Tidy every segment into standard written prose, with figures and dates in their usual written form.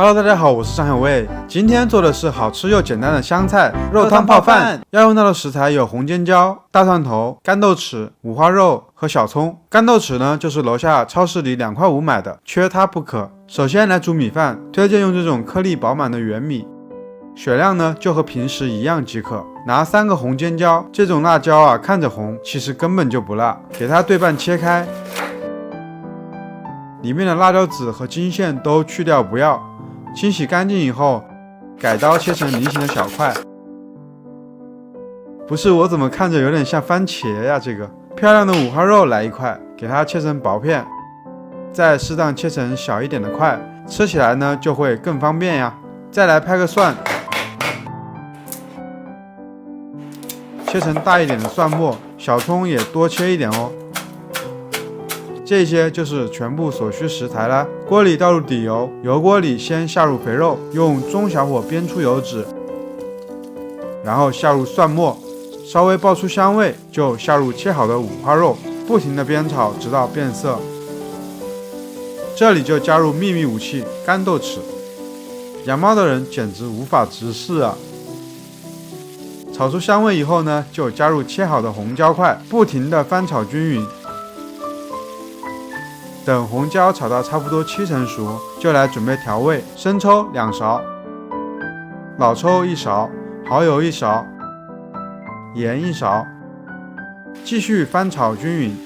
Hello， 大家好，我是张小卫。今天做的是好吃又简单的湘菜肉汤泡饭。要用到的食材有红尖椒、大蒜头、干豆豉、五花肉和小葱。干豆豉呢，就是楼下超市里2块5买的，缺它不可。首先来煮米饭，推荐用这种颗粒饱满的圆米，血量呢就和平时一样即可。拿3个红尖椒，这种辣椒啊看着红，其实根本就不辣，给它对半切开，里面的辣椒籽和筋线都去掉不要。清洗干净以后，改刀切成菱形的小块。不是，我怎么看着有点像番茄呀？这个漂亮的五花肉来1块，给它切成薄片，再适当切成小一点的块，吃起来呢就会更方便呀。再来拍个蒜，切成大一点的蒜末，小葱也多切一点哦。这些就是全部所需食材啦。锅里倒入底油，油锅里先下入肥肉，用中小火煸出油脂，然后下入蒜末，稍微爆出香味，就下入切好的五花肉，不停地煸炒直到变色。这里就加入秘密武器干豆豉，养猫的人简直无法直视啊！炒出香味以后呢，就加入切好的红椒块，不停地翻炒均匀。等红椒炒到差不多7成熟，就来准备调味：生抽2勺，老抽1勺，蚝油1勺，盐1勺，继续翻炒均匀。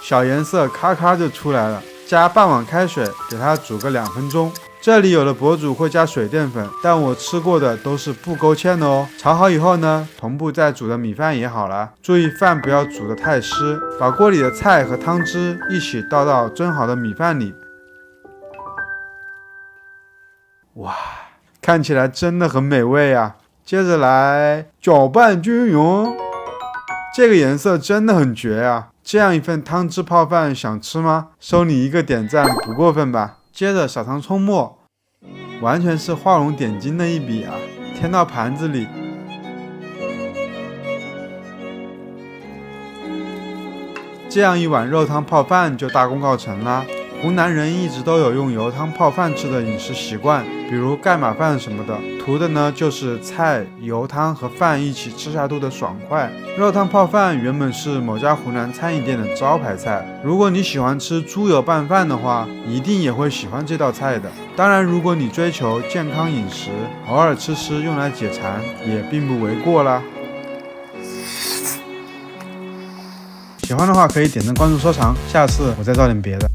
小颜色咔咔就出来了，加半碗开水，给它煮个2分钟。这里有的博主会加水淀粉，但我吃过的都是不勾芡的哦。炒好以后呢，同步再煮的米饭也好了，注意饭不要煮得太湿，把锅里的菜和汤汁一起倒到蒸好的米饭里。哇，看起来真的很美味啊！接着来搅拌均匀，这个颜色真的很绝啊！这样一份汤汁泡饭想吃吗？收你1个点赞不过分吧？接着撒上葱末，完全是画龙点睛的一笔啊！添到盘子里，这样一碗肉汤泡饭就大功告成啦。湖南人一直都有用油汤泡饭吃的饮食习惯，比如盖码饭什么的，图的呢就是菜、油汤和饭一起吃下肚的爽快。肉汤泡饭原本是某家湖南餐饮店的招牌菜，如果你喜欢吃猪油拌饭的话，一定也会喜欢这道菜的。当然，如果你追求健康饮食，偶尔吃吃用来解馋也并不为过啦。喜欢的话可以点赞、关注、收藏，下次我再造点别的。